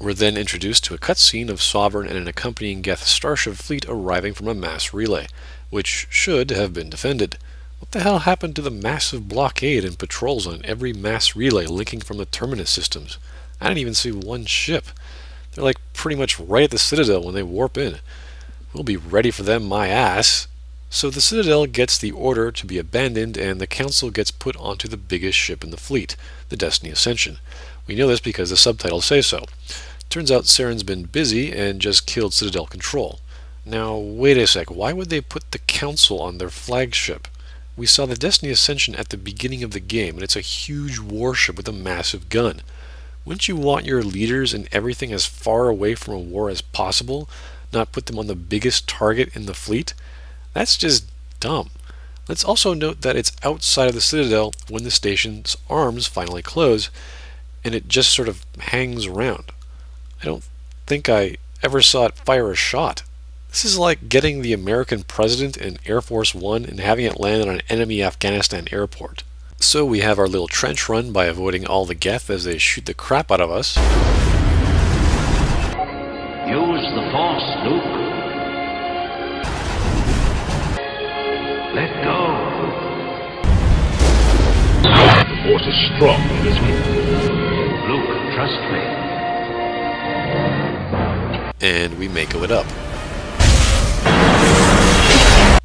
We're then introduced to a cutscene of Sovereign and an accompanying Geth starship fleet arriving from a mass relay, which should have been defended. What the hell happened to the massive blockade and patrols on every mass relay linking from the Terminus systems? I didn't even see one ship. They're like pretty much right at the Citadel when they warp in. We'll be ready for them, my ass. So the Citadel gets the order to be abandoned, and the Council gets put onto the biggest ship in the fleet, the Destiny Ascension. We know this because the subtitles say so. Turns out Saren's been busy and just killed Citadel Control. Now, wait a sec, why would they put the Council on their flagship? We saw the Destiny Ascension at the beginning of the game, and it's a huge warship with a massive gun. Wouldn't you want your leaders and everything as far away from a war as possible, not put them on the biggest target in the fleet? That's just dumb. Let's also note that it's outside of the Citadel when the station's arms finally close, and it just sort of hangs around. I don't think I ever saw it fire a shot. This is like getting the American president in Air Force One and having it land on an enemy Afghanistan airport. So we have our little trench run by avoiding all the Geth as they shoot the crap out of us. Use the Force, Luke. Let go. The Force is strong in this way. Luke, trust me. And we Mako it up.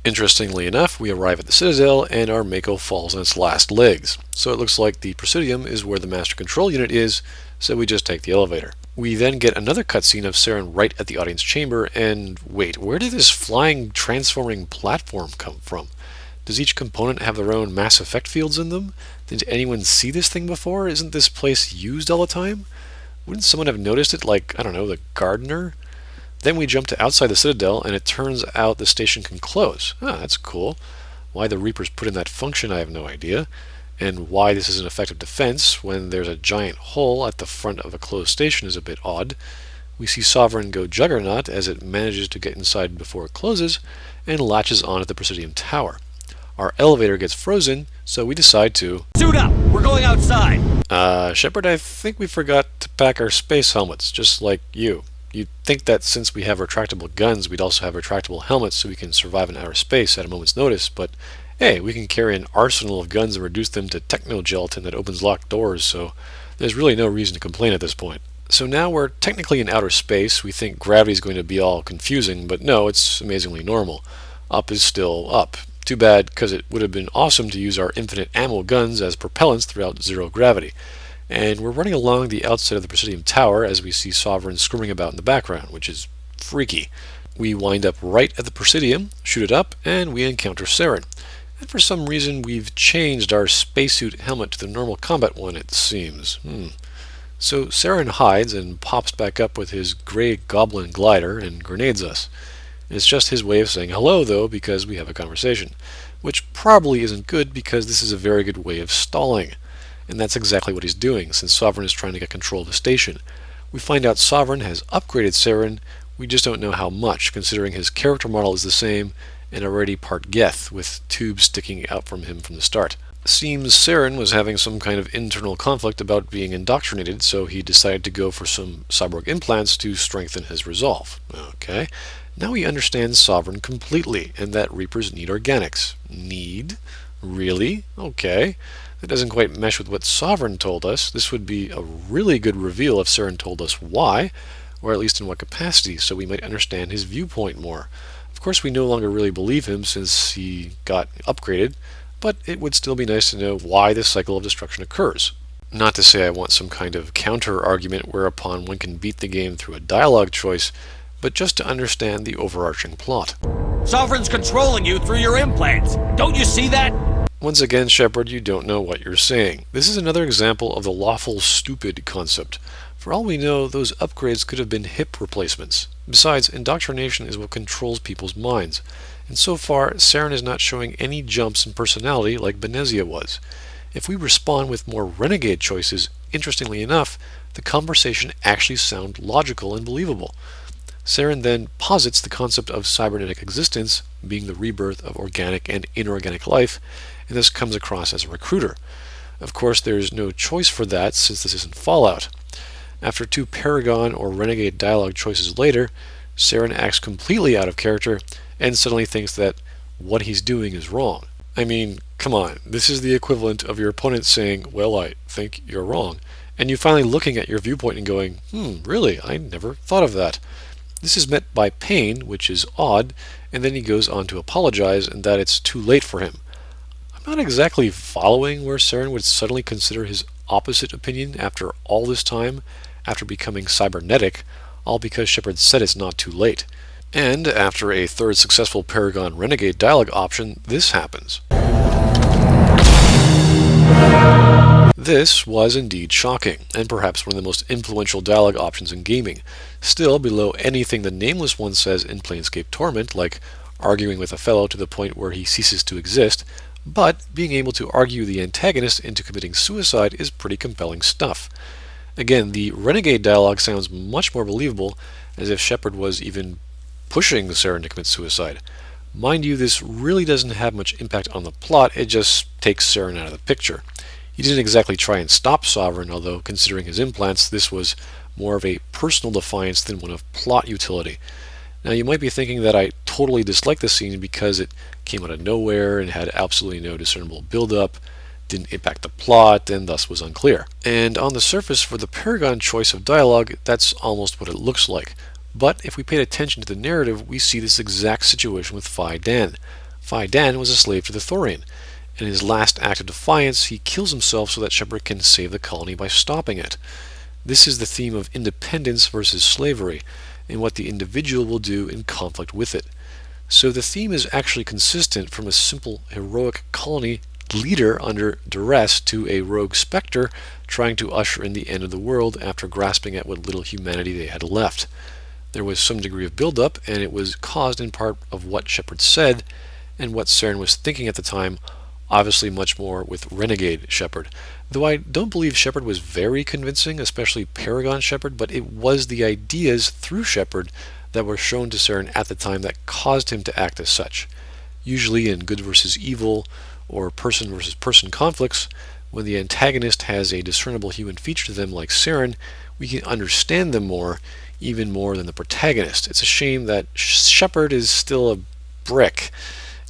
Interestingly enough, we arrive at the Citadel and our Mako falls on its last legs. So it looks like the Presidium is where the Master Control Unit is, so we just take the elevator. We then get another cutscene of Saren right at the audience chamber, and wait, where did this flying, transforming platform come from? Does each component have their own Mass Effect fields in them? Did anyone see this thing before? Isn't this place used all the time? Wouldn't someone have noticed it, like, I don't know, the gardener? Then we jump to outside the Citadel, and it turns out the station can close. Ah, that's cool. Why the Reapers put in that function, I have no idea. And why this is an effective defense when there's a giant hole at the front of a closed station is a bit odd. We see Sovereign go Juggernaut as it manages to get inside before it closes, and latches on at the Presidium Tower. Our elevator gets frozen, so we decide to... Suit up! We're going outside! Shepard, I think we forgot to pack our space helmets, just like you. You'd think that since we have retractable guns, we'd also have retractable helmets so we can survive in outer space at a moment's notice, but hey, we can carry an arsenal of guns and reduce them to techno-gelatin that opens locked doors, so there's really no reason to complain at this point. So now we're technically in outer space. We think gravity's going to be all confusing, but no, it's amazingly normal. Up is still up. Too bad, because it would have been awesome to use our infinite ammo guns as propellants throughout zero gravity. And we're running along the outside of the Presidium Tower as we see Sovereign squirming about in the background, which is freaky. We wind up right at the Presidium, shoot it up, and we encounter Saren. And for some reason we've changed our spacesuit helmet to the normal combat one, it seems. So Saren hides and pops back up with his gray goblin glider and grenades us. It's just his way of saying hello, though, because we have a conversation. Which probably isn't good because this is a very good way of stalling. And that's exactly what he's doing, since Sovereign is trying to get control of the station. We find out Sovereign has upgraded Saren, we just don't know how much, considering his character model is the same and already part Geth, with tubes sticking out from him from the start. Seems Saren was having some kind of internal conflict about being indoctrinated, so he decided to go for some cyborg implants to strengthen his resolve. Okay, now he understands Sovereign completely, and that Reapers need organics. Need? Really? Okay. That doesn't quite mesh with what Sovereign told us. This would be a really good reveal if Saren told us why, or at least in what capacity, so we might understand his viewpoint more. Of course, we no longer really believe him since he got upgraded, but it would still be nice to know why this cycle of destruction occurs. Not to say I want some kind of counter-argument whereupon one can beat the game through a dialogue choice, but just to understand the overarching plot. Sovereign's controlling you through your implants! Don't you see that? Once again, Shepard, you don't know what you're saying. This is another example of the lawful stupid concept. For all we know, those upgrades could have been hip replacements. Besides, indoctrination is what controls people's minds. And so far, Saren is not showing any jumps in personality like Benezia was. If we respond with more renegade choices, interestingly enough, the conversation actually sounds logical and believable. Saren then posits the concept of cybernetic existence being the rebirth of organic and inorganic life, and this comes across as a recruiter. Of course, there is no choice for that since this isn't Fallout. After two Paragon or Renegade dialogue choices later, Saren acts completely out of character and suddenly thinks that what he's doing is wrong. I mean, come on, this is the equivalent of your opponent saying, well, I think you're wrong, and you finally looking at your viewpoint and going, really, I never thought of that. This is met by pain, which is odd, and then he goes on to apologize and that it's too late for him. I'm not exactly following where Saren would suddenly consider his opposite opinion after all this time, after becoming cybernetic, all because Shepard said it's not too late. And after a third successful Paragon Renegade dialogue option, this happens. This was indeed shocking, and perhaps one of the most influential dialogue options in gaming, still below anything the Nameless One says in Planescape Torment, like arguing with a fellow to the point where he ceases to exist, but being able to argue the antagonist into committing suicide is pretty compelling stuff. Again, the Renegade dialogue sounds much more believable, as if Shepard was even pushing Saren to commit suicide. Mind you, this really doesn't have much impact on the plot, it just takes Saren out of the picture. He didn't exactly try and stop Sovereign, although considering his implants, this was more of a personal defiance than one of plot utility. Now you might be thinking that I totally dislike this scene because it came out of nowhere and had absolutely no discernible build-up, didn't impact the plot, and thus was unclear. And on the surface, for the Paragon choice of dialogue, that's almost what it looks like. But if we paid attention to the narrative, we see this exact situation with Phi Dan. Phi Dan was a slave to the Thorian. In his last act of defiance, he kills himself so that Shepard can save the colony by stopping it. This is the theme of independence versus slavery, and what the individual will do in conflict with it. So the theme is actually consistent from a simple heroic colony leader under duress to a rogue specter trying to usher in the end of the world after grasping at what little humanity they had left. There was some degree of build-up, and it was caused in part of what Shepard said and what Saren was thinking at the time, obviously much more with Renegade Shepard. Though I don't believe Shepard was very convincing, especially Paragon Shepard, but it was the ideas through Shepard that were shown to Saren at the time that caused him to act as such. Usually in good versus evil or person versus person conflicts, when the antagonist has a discernible human feature to them like Saren, we can understand them more, even more than the protagonist. It's a shame that Shepard is still a brick.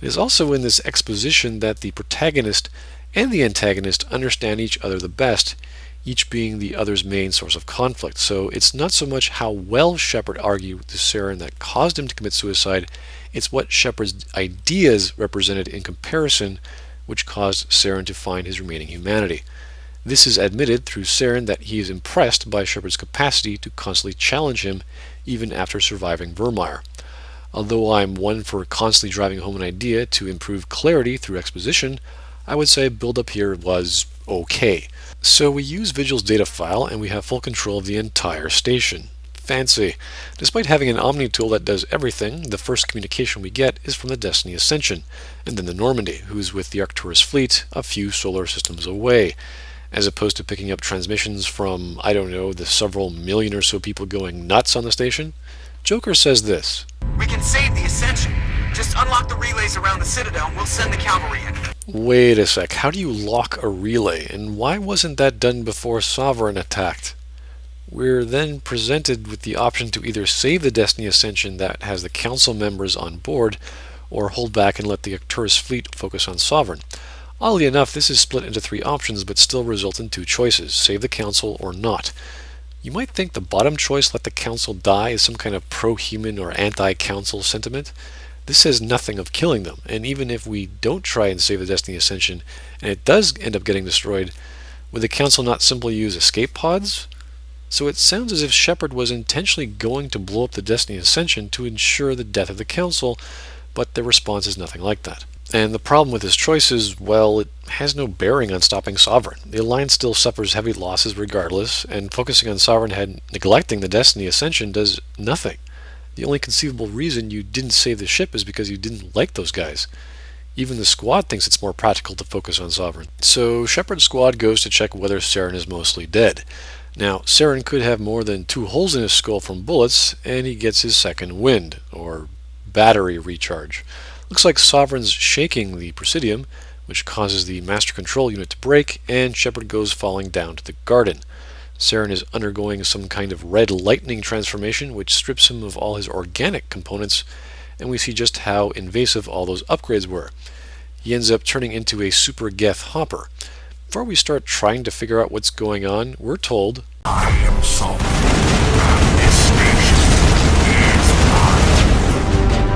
It is also in this exposition that the protagonist and the antagonist understand each other the best, each being the other's main source of conflict. So it's not so much how well Shepard argued to Saren that caused him to commit suicide, it's what Shepard's ideas represented in comparison which caused Saren to find his remaining humanity. This is admitted through Saren that he is impressed by Shepard's capacity to constantly challenge him even after surviving Vermeer. Although I'm one for constantly driving home an idea to improve clarity through exposition, I would say build-up here was okay. So we use Vigil's data file and we have full control of the entire station. Fancy. Despite having an Omni tool that does everything, the first communication we get is from the Destiny Ascension, and then the Normandy, who's with the Arcturus fleet a few solar systems away, as opposed to picking up transmissions from, I don't know, the several million or so people going nuts on the station. Joker says this: "We can save the Ascension. Just unlock the relays around the Citadel and we'll send the cavalry in." Wait a sec, how do you lock a relay, and why wasn't that done before Sovereign attacked? We're then presented with the option to either save the Destiny Ascension that has the Council members on board, or hold back and let the Arcturus fleet focus on Sovereign. Oddly enough, this is split into three options, but still result in two choices: save the Council or not. You might think the bottom choice, let the Council die, is some kind of pro-human or anti-Council sentiment. This says nothing of killing them, and even if we don't try and save the Destiny Ascension, and it does end up getting destroyed, would the Council not simply use escape pods? So it sounds as if Shepard was intentionally going to blow up the Destiny Ascension to ensure the death of the Council, but their response is nothing like that. And the problem with his choice is, well, it has no bearing on stopping Sovereign. The Alliance still suffers heavy losses regardless, and focusing on Sovereign and neglecting the Destiny Ascension does nothing. The only conceivable reason you didn't save the ship is because you didn't like those guys. Even the squad thinks it's more practical to focus on Sovereign. So Shepard's squad goes to check whether Saren is mostly dead. Now, Saren could have more than 2 holes in his skull from bullets, and he gets his second wind, or battery recharge. Looks like Sovereign's shaking the Presidium, which causes the Master Control unit to break, and Shepard goes falling down to the garden. Saren is undergoing some kind of red lightning transformation, which strips him of all his organic components, and we see just how invasive all those upgrades were. He ends up turning into a super geth hopper. Before we start trying to figure out what's going on, we're told, I am so